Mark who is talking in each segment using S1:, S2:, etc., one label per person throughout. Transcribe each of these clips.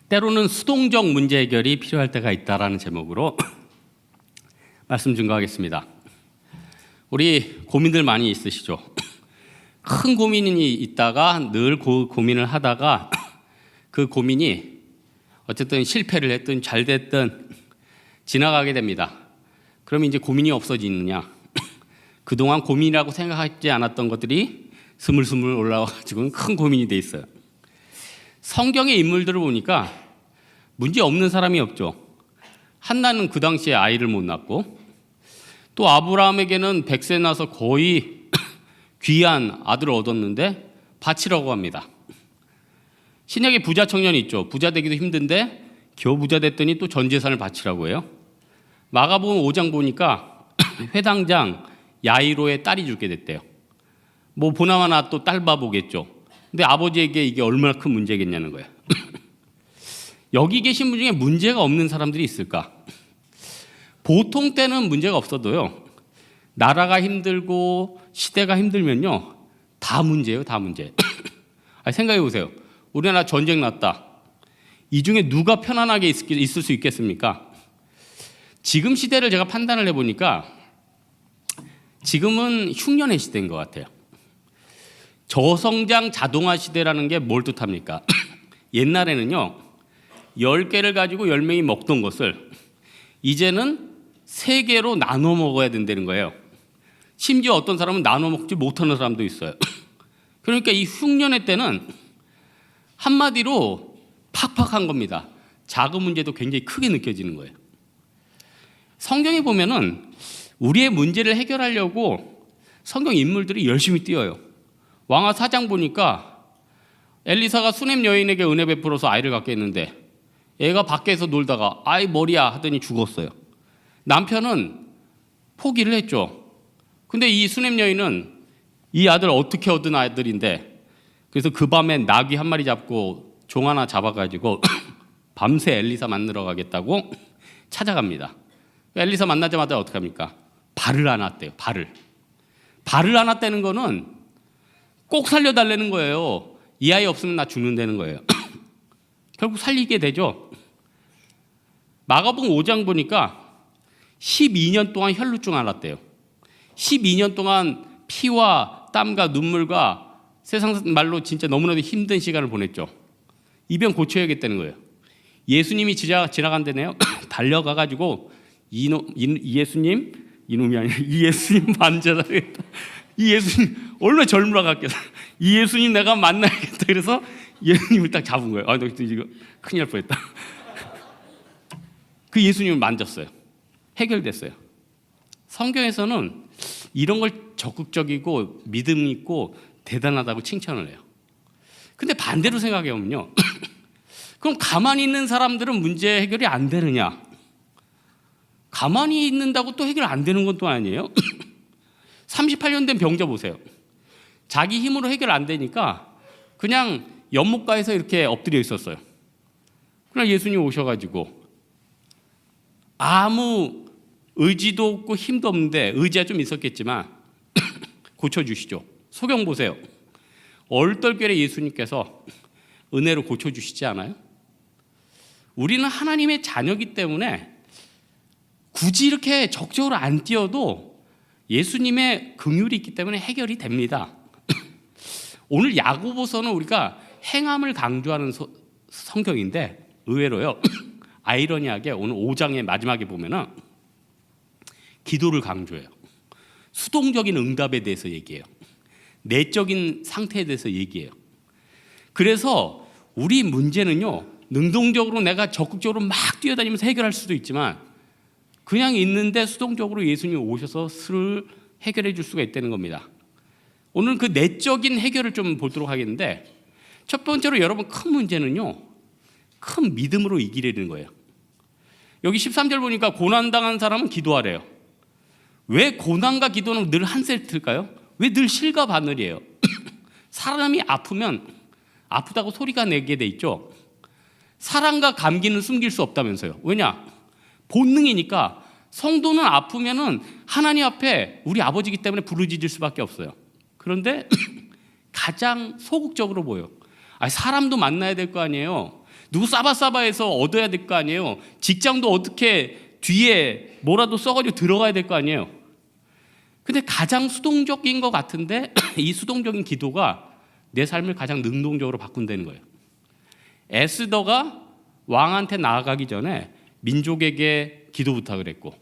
S1: 때로는 수동적 문제 해결이 필요할 때가 있다라는 제목으로 말씀 증거하겠습니다. 우리 고민들 많이 있으시죠? 큰 고민이 있다가 늘 고민을 하다가 그 고민이 어쨌든 실패를 했든 잘 됐든 지나가게 됩니다. 그러면 이제 고민이 없어지느냐? 그동안 고민이라고 생각하지 않았던 것들이 스물스물 올라와가지고 큰 고민이 돼 있어요. 성경의 인물들을 보니까 문제 없는 사람이 없죠. 한나는 그 당시에 아이를 못 낳고, 또 아브라함에게는 100세 나서 거의 귀한 아들을 얻었는데 바치라고 합니다. 신약에 부자 청년이 있죠. 부자 되기도 힘든데 겨우 부자 됐더니 또 전 재산을 바치라고 해요. 마가복음 5장 보니까 회당장 야이로의 딸이 죽게 됐대요. 뭐 보나마나 또 딸 바보겠죠. 근데 아버지에게 이게 얼마나 큰 문제겠냐는 거예요. 여기 계신 분 중에 문제가 없는 사람들이 있을까? 보통 때는 문제가 없어도요, 나라가 힘들고 시대가 힘들면요, 다 문제예요, 다 문제. 생각해 보세요. 우리나라 전쟁 났다. 이 중에 누가 편안하게 있을 수 있겠습니까? 지금 시대를 제가 판단을 해보니까 지금은 흉년의 시대인 것 같아요. 저성장 자동화 시대라는 게 뭘 뜻합니까? 옛날에는요, 10개를 가지고 10명이 먹던 것을 이제는 3개로 나눠 먹어야 된다는 거예요. 심지어 어떤 사람은 나눠 먹지 못하는 사람도 있어요. 그러니까 이 흉년의 때는 한마디로 팍팍한 겁니다. 작은 문제도 굉장히 크게 느껴지는 거예요. 성경에 보면은 우리의 문제를 해결하려고 성경 인물들이 열심히 뛰어요. 왕하 4장 보니까 엘리사가 수넴 여인에게 은혜 베풀어서 아이를 갖게 했는데 애가 밖에서 놀다가 아이 머리야 하더니 죽었어요. 남편은 포기를 했죠. 근데 이 수넴 여인은 이 아들 어떻게 얻은 아들인데, 그래서 그 밤에 나귀 한 마리 잡고 종 하나 잡아가지고 밤새 엘리사 만나러 가겠다고 찾아갑니다. 엘리사 만나자마자 어떻게 합니까? 발을 안 왔대요. 발을 안 왔다는 거는 꼭 살려달라는 거예요. 이 아이 없으면 나 죽는다는 거예요. 결국 살리게 되죠. 마가복음 5장 보니까 12년 동안 혈루증 앓았대요. 12년 동안 피와 땀과 눈물과 세상 말로 진짜 너무나도 힘든 시간을 보냈죠. 이 병 고쳐야겠다는 거예요. 예수님이 지나간다네요. 달려가가지고 이예수님 만져다겠다. 이 예수님 얼마나 젊으라 같겠어. 이 예수님 내가 만나야겠다. 그래서 예수님을 딱 잡은 거예요. 너 이거 큰일 날 뻔했다. 그 예수님을 만졌어요. 해결됐어요. 성경에서는 이런 걸 적극적이고 믿음 있고 대단하다고 칭찬을 해요. 근데 반대로 생각해 보면요, 그럼 가만히 있는 사람들은 문제 해결이 안 되느냐? 가만히 있는다고 또 해결 안 되는 건 또 아니에요. 38년 된 병자 보세요. 자기 힘으로 해결 안 되니까 그냥 연못가에서 이렇게 엎드려 있었어요. 그러나 예수님 오셔가지고 아무 의지도 없고 힘도 없는데, 의지가 좀 있었겠지만 고쳐주시죠. 소경 보세요. 얼떨결에 예수님께서 은혜로 고쳐주시지 않아요? 우리는 하나님의 자녀이기 때문에 굳이 이렇게 적극적으로 안 뛰어도 예수님의 긍휼이 있기 때문에 해결이 됩니다. 오늘 야고보서는 우리가 행함을 강조하는 성경인데 의외로요, 아이러니하게 오늘 5장의 마지막에 보면은 기도를 강조해요. 수동적인 응답에 대해서 얘기해요. 내적인 상태에 대해서 얘기해요. 그래서 우리 문제는요, 능동적으로 내가 적극적으로 막 뛰어다니면서 해결할 수도 있지만 그냥 있는데 수동적으로 예수님이 오셔서 스를 해결해 줄 수가 있다는 겁니다. 오늘 그 내적인 해결을 좀 보도록 하겠는데, 첫 번째로 여러분 큰 문제는요, 큰 믿음으로 이기려는 거예요. 여기 13절 보니까 고난당한 사람은 기도하래요. 왜 고난과 기도는 늘 한 세트일까요? 왜 늘 실과 바늘이에요? 사람이 아프면 아프다고 소리가 내게 돼 있죠. 사랑과 감기는 숨길 수 없다면서요. 왜냐? 본능이니까. 성도는 아프면은 하나님 앞에 우리 아버지이기 때문에 부르짖을 수밖에 없어요. 그런데 가장 소극적으로 보여. 사람도 만나야 될 거 아니에요. 누구 싸바싸바해서 얻어야 될 거 아니에요. 직장도 어떻게 뒤에 뭐라도 써가지고 들어가야 될 거 아니에요. 근데 가장 수동적인 것 같은데 이 수동적인 기도가 내 삶을 가장 능동적으로 바꾼다는 거예요. 에스더가 왕한테 나아가기 전에 민족에게 기도 부탁을 했고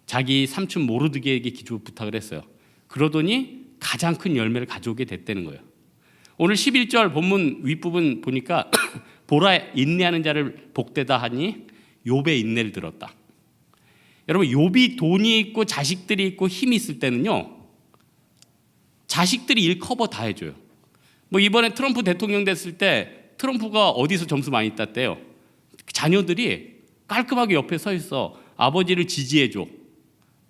S1: 자기 삼촌 모르드게에게 기도 부탁을 했어요. 그러더니 가장 큰 열매를 가져오게 됐다는 거예요. 오늘 11절 본문 윗부분 보니까 보라 인내하는 자를 복되다 하니 욥의 인내를 들었다. 여러분 욥이 돈이 있고 자식들이 있고 힘이 있을 때는요 자식들이 일 커버 다 해줘요. 뭐 이번에 트럼프 대통령 됐을 때 트럼프가 어디서 점수 많이 땄대요. 자녀들이 깔끔하게 옆에 서 있어. 아버지를 지지해줘.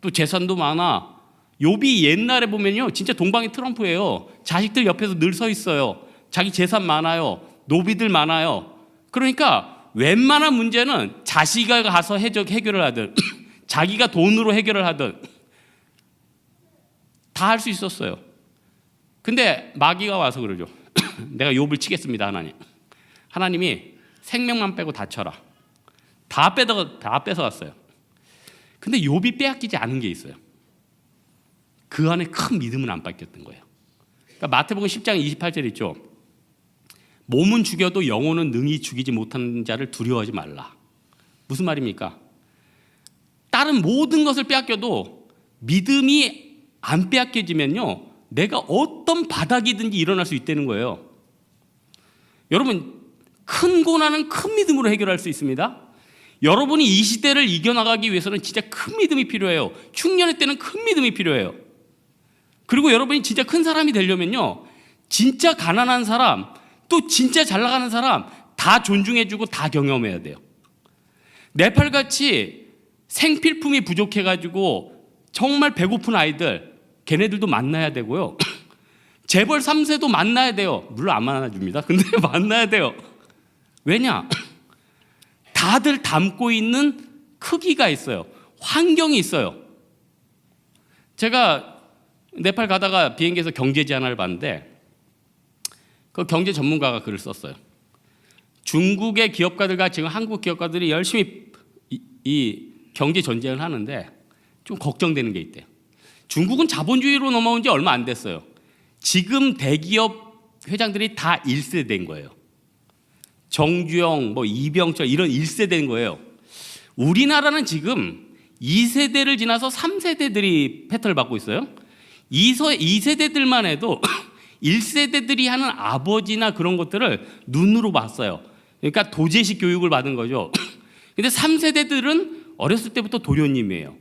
S1: 또 재산도 많아. 욥이 옛날에 보면요 진짜 동방의 트럼프예요. 자식들 옆에서 늘 서 있어요. 자기 재산 많아요. 노비들 많아요. 그러니까 웬만한 문제는 자식이 가서 해결을 하든 자기가 돈으로 해결을 하든 다 할 수 있었어요. 근데 마귀가 와서 그러죠. 내가 욥을 치겠습니다. 하나님이 생명만 빼고 다 쳐라. 다 뺏어갔어요. 근데 욥이 빼앗기지 않은 게 있어요. 그 안에 큰 믿음은 안 뺏겼던 거예요. 그러니까 마태복음 10장 28절 있죠. 몸은 죽여도 영혼은 능히 죽이지 못하는 자를 두려워하지 말라. 무슨 말입니까? 다른 모든 것을 빼앗겨도 믿음이 안 빼앗겨지면요 내가 어떤 바닥이든지 일어날 수 있다는 거예요. 여러분 큰 고난은 큰 믿음으로 해결할 수 있습니다. 여러분이 이 시대를 이겨나가기 위해서는 진짜 큰 믿음이 필요해요. 흉년의 때는 큰 믿음이 필요해요. 그리고 여러분이 진짜 큰 사람이 되려면요 진짜 가난한 사람 또 진짜 잘 나가는 사람 다 존중해주고 다 경험해야 돼요. 네팔같이 생필품이 부족해가지고 정말 배고픈 아이들 걔네들도 만나야 되고요. 재벌 3세도 만나야 돼요. 물론 안 만나줍니다. 근데 만나야 돼요. 왜냐? 다들 담고 있는 크기가 있어요. 환경이 있어요. 제가 네팔 가다가 비행기에서 경제 제안을 봤는데 그 경제 전문가가 글을 썼어요. 중국의 기업가들과 지금 한국 기업가들이 열심히 이 경제 전쟁을 하는데 좀 걱정되는 게 있대요. 중국은 자본주의로 넘어온 지 얼마 안 됐어요. 지금 대기업 회장들이 다 1세대인 거예요. 정주영, 이병철 이런 1세대인 거예요. 우리나라는 지금 2세대를 지나서 3세대들이 패턴을 받고 있어요. 2세대들만 해도 1세대들이 하는 아버지나 그런 것들을 눈으로 봤어요. 그러니까 도제식 교육을 받은 거죠. 근데 3세대들은 어렸을 때부터 도련님이에요.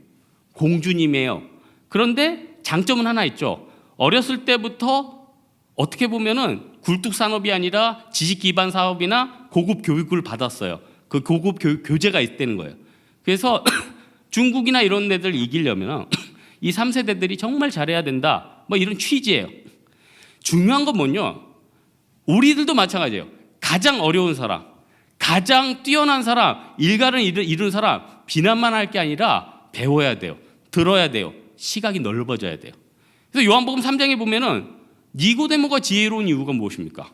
S1: 공주님이에요. 그런데 장점은 하나 있죠. 어렸을 때부터 어떻게 보면은 굴뚝 산업이 아니라 지식 기반 사업이나 고급 교육을 받았어요. 그 고급 교재가 있다는 거예요. 그래서 중국이나 이런 데들 이기려면 이 3세대들이 정말 잘해야 된다. 이런 취지예요. 중요한 건 뭐냐? 우리들도 마찬가지예요. 가장 어려운 사람, 가장 뛰어난 사람, 일가를 이룬 사람 비난만 할 게 아니라 배워야 돼요. 들어야 돼요. 시각이 넓어져야 돼요. 그래서 요한복음 3장에 보면은 니고데모가 지혜로운 이유가 무엇입니까?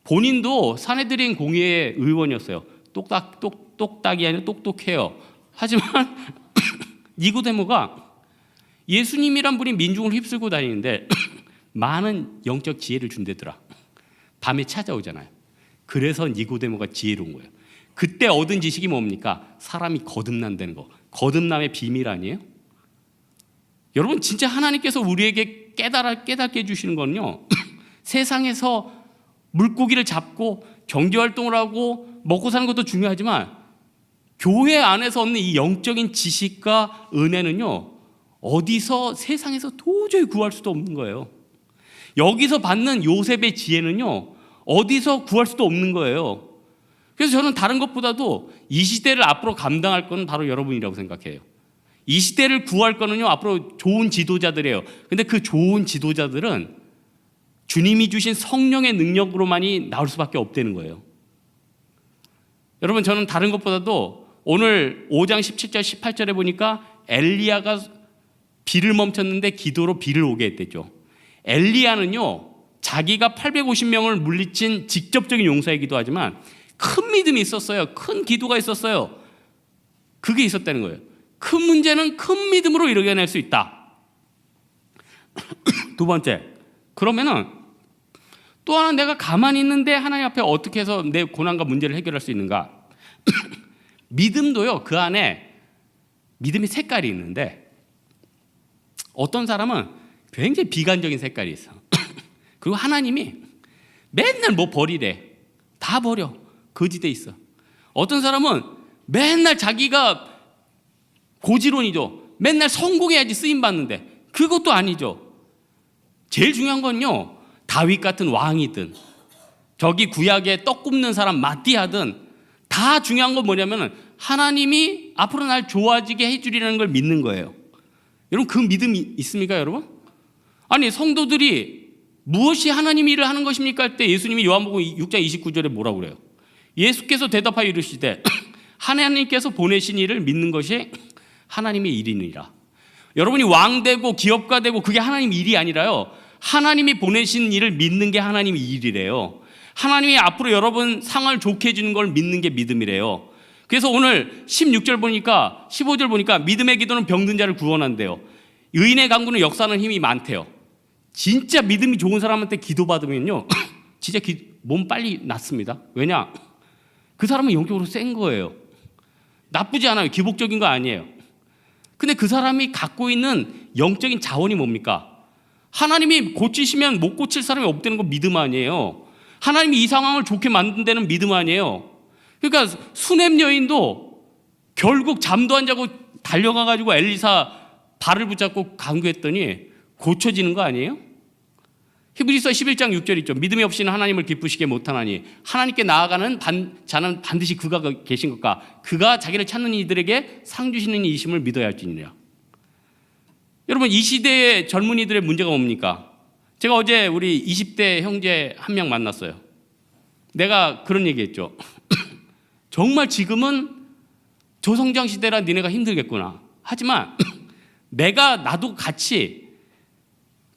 S1: 본인도 사내들인 공회의 의원이었어요. 똑딱이 아니라 똑똑해요. 하지만 니고데모가 예수님이란 분이 민중을 휩쓸고 다니는데 많은 영적 지혜를 준대더라. 밤에 찾아오잖아요. 그래서 니고데모가 지혜로운 거예요. 그때 얻은 지식이 뭡니까? 사람이 거듭난다는 거. 거듭남의 비밀 아니에요? 여러분 진짜 하나님께서 우리에게 깨닫게 해주시는 거는요 세상에서 물고기를 잡고 경제활동을 하고 먹고 사는 것도 중요하지만 교회 안에서 얻는 이 영적인 지식과 은혜는요 어디서 세상에서 도저히 구할 수도 없는 거예요. 여기서 받는 요셉의 지혜는요 어디서 구할 수도 없는 거예요. 그래서 저는 다른 것보다도 이 시대를 앞으로 감당할 건 바로 여러분이라고 생각해요. 이 시대를 구할 거는요 앞으로 좋은 지도자들이에요. 근데 그 좋은 지도자들은 주님이 주신 성령의 능력으로만이 나올 수밖에 없다는 거예요. 여러분 저는 다른 것보다도 오늘 5장 17절 18절에 보니까 엘리야가 비를 멈췄는데 기도로 비를 오게 했댔죠. 엘리야는요 자기가 850명을 물리친 직접적인 용사이기도 하지만 큰 믿음이 있었어요. 큰 기도가 있었어요. 그게 있었다는 거예요. 큰 문제는 큰 믿음으로 이겨낼 수 있다. 두 번째, 그러면은 또 하나, 내가 가만히 있는데 하나님 앞에 어떻게 해서 내 고난과 문제를 해결할 수 있는가? 믿음도요, 그 안에 믿음의 색깔이 있는데 어떤 사람은 굉장히 비관적인 색깔이 있어. 그리고 하나님이 맨날 뭐 버리래. 다 버려. 거지돼 있어. 어떤 사람은 맨날 자기가 고지론이죠. 맨날 성공해야지 쓰임 받는데 그것도 아니죠. 제일 중요한 건요, 다윗 같은 왕이든 저기 구약에 떡 굽는 사람 마띠아든 다 중요한 건 뭐냐면 하나님이 앞으로 날 좋아지게 해주리라는 걸 믿는 거예요. 여러분, 그 믿음이 있습니까, 여러분? 아니, 성도들이 무엇이 하나님 일을 하는 것입니까 할 때 예수님이 요한복음 6장 29절에 뭐라고 그래요? 예수께서 대답하여 이르시되 하나님께서 보내신 일을 믿는 것이 하나님의 일이니라. 여러분이 왕되고 기업가 되고 그게 하나님 일이 아니라요, 하나님이 보내신 일을 믿는 게 하나님의 일이래요. 하나님이 앞으로 여러분 상황을 좋게 해주는 걸 믿는 게 믿음이래요. 그래서 오늘 16절 보니까 15절 보니까 믿음의 기도는 병든 자를 구원한대요. 의인의 간구는 역사하는 힘이 많대요. 진짜 믿음이 좋은 사람한테 기도받으면요 진짜 몸 빨리 낫습니다. 왜냐? 그 사람은 영적으로 센 거예요. 나쁘지 않아요. 기복적인 거 아니에요. 근데 그 사람이 갖고 있는 영적인 자원이 뭡니까? 하나님이 고치시면 못 고칠 사람이 없다는 거 믿음 아니에요. 하나님이 이 상황을 좋게 만든 데는 믿음 아니에요. 그러니까 수넴 여인도 결국 잠도 안 자고 달려가가지고 엘리사 발을 붙잡고 간구했더니 고쳐지는 거 아니에요? 히브리서 11장 6절 있죠. 믿음이 없이는 하나님을 기쁘시게 못하나니 하나님께 나아가는 자는 반드시 그가 계신 것과 그가 자기를 찾는 이들에게 상 주시는 이심을 믿어야 할지니라. 여러분, 이 시대의 젊은이들의 문제가 뭡니까? 제가 어제 우리 20대 형제 한 명 만났어요. 내가 그런 얘기했죠. 정말 지금은 저성장 시대라 니네가 힘들겠구나. 하지만 나도 같이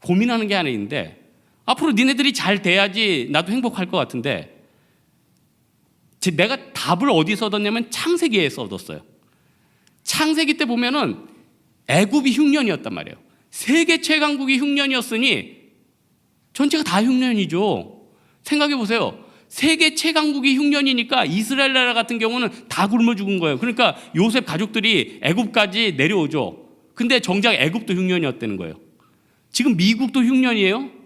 S1: 고민하는 게 하나 있는데 앞으로 니네들이 잘 돼야지 나도 행복할 것 같은데 내가 답을 어디서 얻었냐면 창세기에서 얻었어요. 창세기 때 보면은 애굽이 흉년이었단 말이에요. 세계 최강국이 흉년이었으니 전체가 다 흉년이죠. 생각해 보세요. 세계 최강국이 흉년이니까 이스라엘 나라 같은 경우는 다 굶어 죽은 거예요. 그러니까 요셉 가족들이 애굽까지 내려오죠. 근데 정작 애굽도 흉년이었다는 거예요. 지금 미국도 흉년이에요.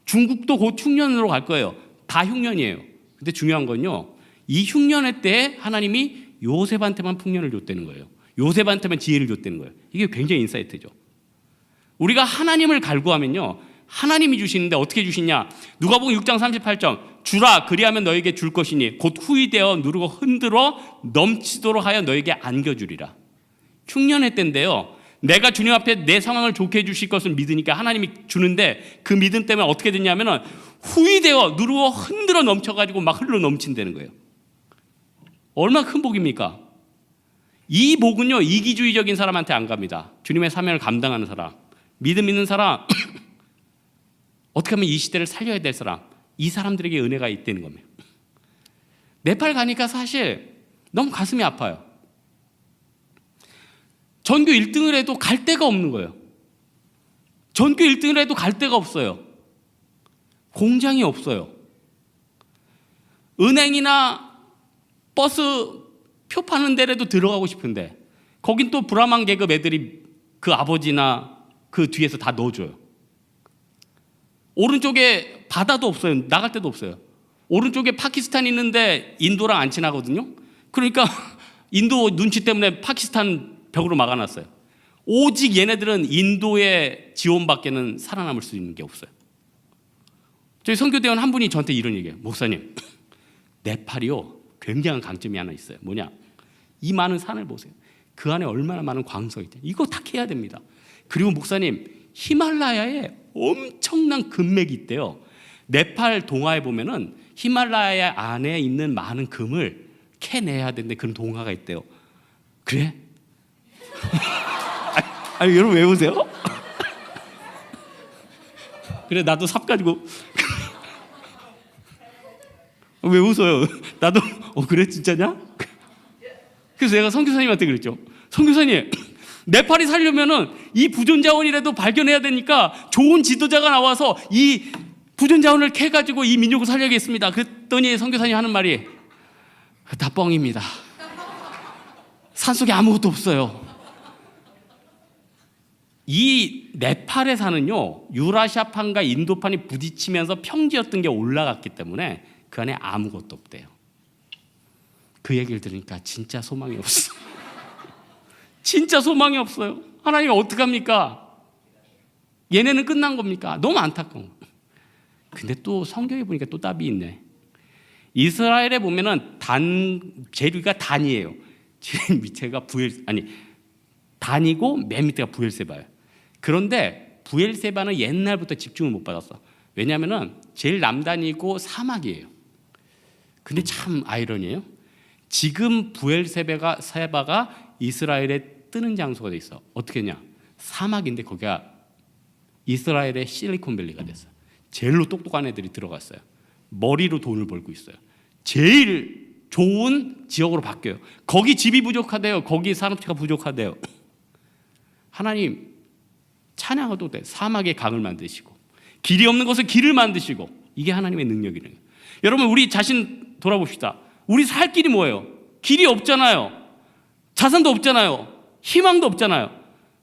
S1: 중국도 곧 흉년으로 갈 거예요. 다 흉년이에요. 근데 중요한 건요, 이 흉년의 때에 하나님이 요셉한테만 풍년을 줬다는 거예요. 요셉한테만 지혜를 줬다는 거예요. 이게 굉장히 인사이트죠. 우리가 하나님을 갈구하면요, 하나님이 주시는데 어떻게 주시냐? 누가복음 6장 38절 주라 그리하면 너에게 줄 것이니 곧 후이되어 누르고 흔들어 넘치도록 하여 너에게 안겨주리라. 흉년의 때인데요, 내가 주님 앞에 내 상황을 좋게 해주실 것을 믿으니까 하나님이 주는데 그 믿음 때문에 어떻게 됐냐면 후이되어 누르고 흔들어 넘쳐가지고 막 흘러 넘친다는 거예요. 얼마나 큰 복입니까? 이 복은요, 이기주의적인 사람한테 안 갑니다. 주님의 사명을 감당하는 사람, 믿음 있는 사람, 어떻게 하면 이 시대를 살려야 될 사람, 이 사람들에게 은혜가 있다는 겁니다. 네팔 가니까 사실 너무 가슴이 아파요. 전교 1등을 해도 갈 데가 없는 거예요. 전교 1등을 해도 갈 데가 없어요. 공장이 없어요. 은행이나 버스 표 파는 데라도 들어가고 싶은데 거긴 또 브라만 계급 애들이 그 아버지나 그 뒤에서 다 넣어줘요. 오른쪽에 바다도 없어요. 나갈 데도 없어요. 오른쪽에 파키스탄 있는데 인도랑 안 친하거든요. 그러니까 인도 눈치 때문에 파키스탄 벽으로 막아놨어요. 오직 얘네들은 인도의 지원밖에는 살아남을 수 있는 게 없어요. 저희 선교대원 한 분이 저한테 이런 얘기해요. 목사님, 네팔이요 굉장한 강점이 하나 있어요. 뭐냐? 이 많은 산을 보세요. 그 안에 얼마나 많은 광석이 있대요. 이거 다 캐야 됩니다. 그리고 목사님, 히말라야에 엄청난 금맥이 있대요. 네팔 동화에 보면은 히말라야 안에 있는 많은 금을 캐내야 되는데 그런 동화가 있대요. 그래? 아니 여러분 왜 보세요? 그래 나도 삽 가지고 왜 웃어요? 나도 그래 진짜냐? 그래서 내가 선교사님한테 그랬죠. 선교사님, 네팔이 살려면은 이 부존자원이라도 발견해야 되니까 좋은 지도자가 나와서 이 부존자원을 캐가지고 이 민족을 살려야겠습니다. 그랬더니 선교사님 하는 말이 다 뻥입니다. 산속에 아무것도 없어요. 이 네팔에 사는요, 유라시아판과 인도판이 부딪히면서 평지였던 게 올라갔기 때문에 그 안에 아무것도 없대요. 그 얘기를 들으니까 진짜 소망이 없어. 진짜 소망이 없어요. 하나님 어떡합니까? 얘네는 끝난 겁니까? 너무 안타까워. 근데 또 성경에 보니까 또 답이 있네. 이스라엘에 보면은 재류가 단이에요. 제일 밑에가 단이고 맨 밑에가 부엘세바예요. 그런데 부엘세바는 옛날부터 집중을 못 받았어. 왜냐하면은 제일 남단이고 사막이에요. 근데 참 아이러니해요. 지금 부엘세바가 이스라엘에 뜨는 장소가 돼 있어. 어떻게 했냐? 사막인데 거기가 이스라엘의 실리콘밸리가 됐어요. 제일로 똑똑한 애들이 들어갔어요. 머리로 돈을 벌고 있어요. 제일 좋은 지역으로 바뀌어요. 거기 집이 부족하대요. 거기 산업체가 부족하대요. 하나님 찬양해도 돼. 사막에 강을 만드시고 길이 없는 곳에 길을 만드시고, 이게 하나님의 능력이래요. 여러분, 우리 자신 돌아봅시다. 우리 살 길이 뭐예요? 길이 없잖아요. 자산도 없잖아요. 희망도 없잖아요.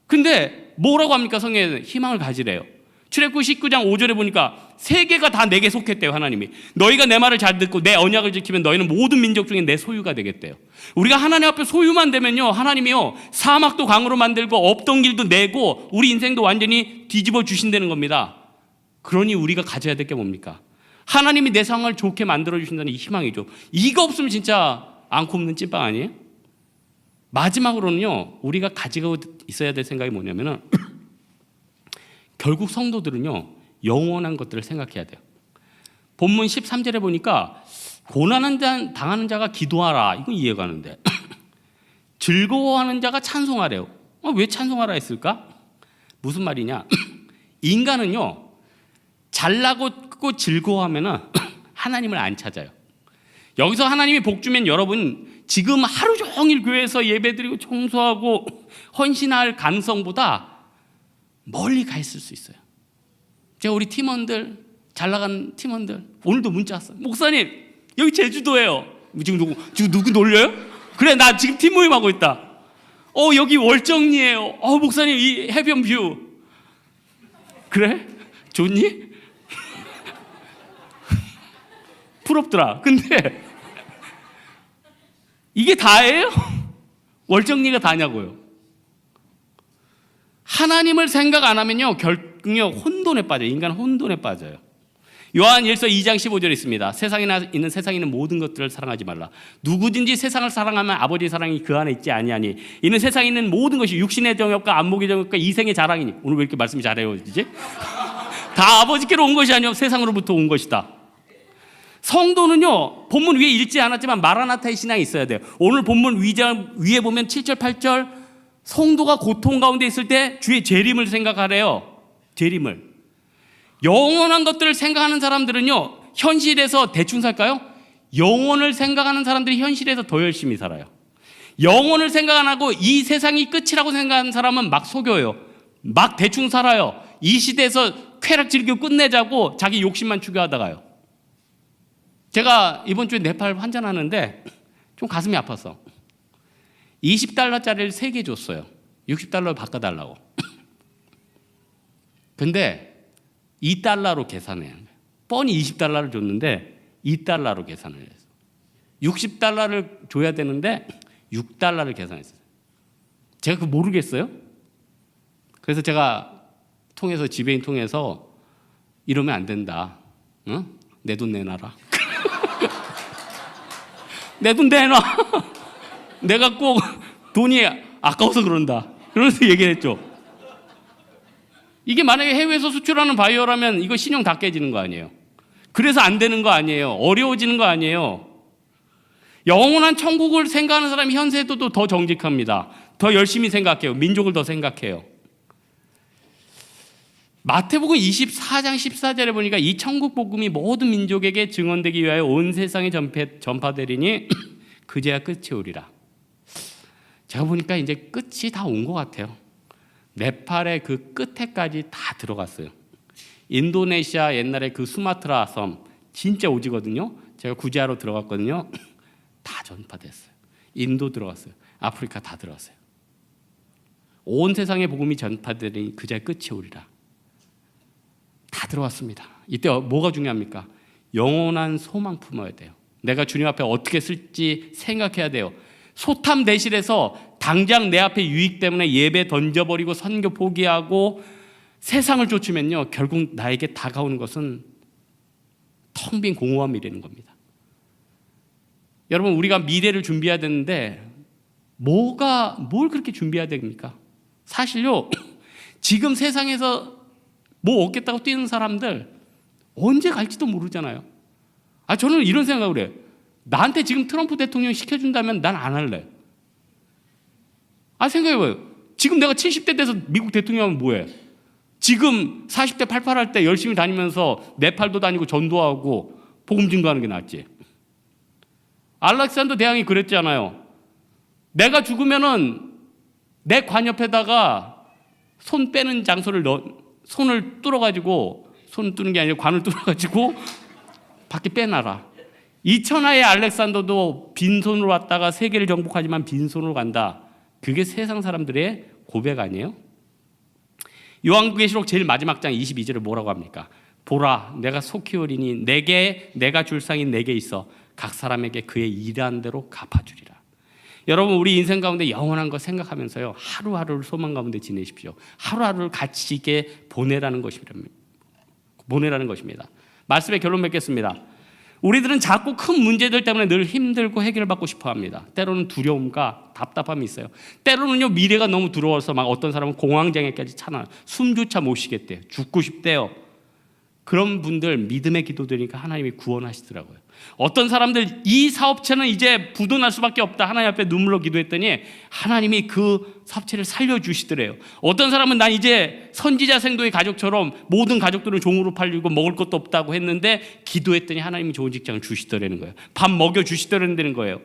S1: 근데 뭐라고 합니까? 성경에는 희망을 가지래요. 출애굽 19장 5절에 보니까 세계가 다 내게 속했대요. 하나님이 너희가 내 말을 잘 듣고 내 언약을 지키면 너희는 모든 민족 중에 내 소유가 되겠대요. 우리가 하나님 앞에 소유만 되면요, 하나님이요 사막도 강으로 만들고 없던 길도 내고 우리 인생도 완전히 뒤집어 주신다는 겁니다. 그러니 우리가 가져야 될 게 뭡니까? 하나님이 내 상황을 좋게 만들어 주신다는 이 희망이죠. 이거 없으면 진짜 안 굽는 찐빵 아니에요? 마지막으로는요, 우리가 가지고 있어야 될 생각이 뭐냐면은 결국 성도들은요, 영원한 것들을 생각해야 돼요. 본문 13절에 보니까 고난을 당하는 자가 기도하라. 이건 이해가 가는데 즐거워하는 자가 찬송하래요. 왜 찬송하라 했을까? 무슨 말이냐? 인간은요, 잘나고 즐거워하면은 하나님을 안 찾아요. 여기서 하나님이 복 주면 여러분 지금 하루 종일 교회에서 예배드리고 청소하고 헌신할 가능성보다 멀리 가 있을 수 있어요. 제가 우리 팀원들, 잘 나간 팀원들 오늘도 문자 왔어요. 목사님, 여기 제주도예요. 지금 누구 놀려요? 그래, 나 지금 팀 모임하고 있다. 여기 월정리예요. 목사님, 이 해변 뷰. 그래? 좋니? 부럽더라. 근데 이게 다예요? 월정리가 다냐고요. 하나님을 생각 안 하면요, 결국요 혼돈에 빠져요. 인간은 혼돈에 빠져요. 요한일서 2장 15절에 있습니다. 세상에 있는 모든 것들을 사랑하지 말라. 누구든지 세상을 사랑하면 아버지의 사랑이 그 안에 있지 아니하니 이는 세상에 있는 모든 것이 육신의 정욕과 안목의 정욕과 이생의 자랑이니. 오늘 왜 이렇게 말씀이 잘해요, 이제? 다 아버지께로 온 것이 아니요 세상으로부터 온 것이다. 성도는요, 본문 위에 읽지 않았지만 마라나타의 신앙이 있어야 돼요. 오늘 본문 위에 보면 7절 8절 성도가 고통 가운데 있을 때 주의 재림을 생각하래요. 재림을. 영원한 것들을 생각하는 사람들은요, 현실에서 대충 살까요? 영원을 생각하는 사람들이 현실에서 더 열심히 살아요. 영원을 생각 안 하고 이 세상이 끝이라고 생각하는 사람은 막 속여요. 막 대충 살아요. 이 시대에서 쾌락 즐기고 끝내자고 자기 욕심만 추구하다가요. 제가 이번 주에 네팔 환전하는데 좀 가슴이 아팠어. 20달러짜리를 3개 줬어요. 60달러로 바꿔달라고. 근데 2달러로 계산해요. 뻔히 20달러를 줬는데 2달러로 계산을 했어요. 60달러를 줘야 되는데 6달러를 계산했어요. 제가 그거 모르겠어요. 그래서 제가 지배인 통해서 이러면 안 된다. 응? 내 돈 내놔라. 내 돈 내놔. 내가 꼭 돈이 아까워서 그런다. 그러면서 얘기했죠. 이게 만약에 해외에서 수출하는 바이오라면 이거 신용 다 깨지는 거 아니에요. 그래서 안 되는 거 아니에요. 어려워지는 거 아니에요. 영원한 천국을 생각하는 사람이 현세에도 더 정직합니다. 더 열심히 생각해요. 민족을 더 생각해요. 마태복음 24장 14절에 보니까 이 천국 복음이 모든 민족에게 증언되기 위하여 온 세상에 전파되리니 그제야 끝이 오리라. 제가 보니까 이제 끝이 다 온 것 같아요. 네팔의 그 끝에까지 다 들어갔어요. 인도네시아 옛날에 그 수마트라 섬 진짜 오지거든요. 제가 구제하러 들어갔거든요. 다 전파됐어요. 인도 들어갔어요. 아프리카 다 들어갔어요. 온 세상의 복음이 전파되니 그제야 끝이 오리라. 다 들어왔습니다. 이때 뭐가 중요합니까? 영원한 소망 품어야 돼요. 내가 주님 앞에 어떻게 쓸지 생각해야 돼요. 소탐 대실에서 당장 내 앞에 유익 때문에 예배 던져버리고 선교 포기하고 세상을 쫓으면요, 결국 나에게 다가오는 것은 텅 빈 공허한 미래는 겁니다. 여러분, 우리가 미래를 준비해야 되는데 뭘 그렇게 준비해야 됩니까? 사실요, 지금 세상에서 뭐 얻겠다고 뛰는 사람들 언제 갈지도 모르잖아요. 저는 이런 생각을 해요. 나한테 지금 트럼프 대통령 시켜준다면 난 안 할래. 생각해봐요. 지금 내가 70대 돼서 미국 대통령 하면 뭐해? 지금 40대 88 할 때 열심히 다니면서 네팔도 다니고 전도하고 복음 증거하는 게 낫지. 알렉산더 대왕이 그랬잖아요. 내가 죽으면은 내 관 옆에다가 손 빼는 장소를 손을 뚫어가지고, 손 뚫는 게 아니라 관을 뚫어가지고 밖에 빼놔라. 이 천하의 알렉산더도 빈손으로 왔다가 세계를 정복하지만 빈손으로 간다. 그게 세상 사람들의 고백 아니에요? 요한계시록 제일 마지막 장 22절에 뭐라고 합니까? 보라, 내가 속히 오리니 내가 줄 상이 내게 있어 각 사람에게 그의 일한 대로 갚아주리라. 여러분, 우리 인생 가운데 영원한 거 생각하면서요, 하루하루를 소망 가운데 지내십시오. 하루하루를 가치 있게 보내라는 것입니다. 말씀의 결론 맺겠습니다. 우리들은 자꾸 큰 문제들 때문에 늘 힘들고 해결받고 싶어 합니다. 때로는 두려움과 답답함이 있어요. 때로는요, 미래가 너무 두려워서 막 어떤 사람은 공황장애까지 차나 숨조차 못 쉬겠대요. 죽고 싶대요. 그런 분들 믿음의 기도드리니까 하나님이 구원하시더라고요. 어떤 사람들 이 사업체는 이제 부도날 수밖에 없다. 하나님 앞에 눈물로 기도했더니 하나님이 그 사업체를 살려주시더래요. 어떤 사람은 난 이제 선지자 생도의 가족처럼 모든 가족들은 종으로 팔리고 먹을 것도 없다고 했는데 기도했더니 하나님이 좋은 직장을 주시더라는 거예요. 밥 먹여주시더라는 거예요.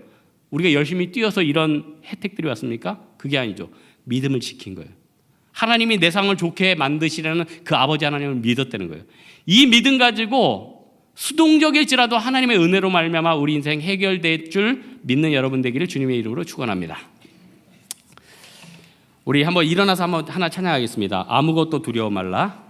S1: 우리가 열심히 뛰어서 이런 혜택들이 왔습니까? 그게 아니죠. 믿음을 지킨 거예요. 하나님이 내 상을 좋게 만드시려는 그 아버지 하나님을 믿었다는 거예요. 이 믿음 가지고 수동적일지라도 하나님의 은혜로 말미암아 우리 인생 해결될 줄 믿는 여러분 되기를 주님의 이름으로 축원합니다. 우리 한번 일어나서 한번 하나 찬양하겠습니다. 아무것도 두려워 말라.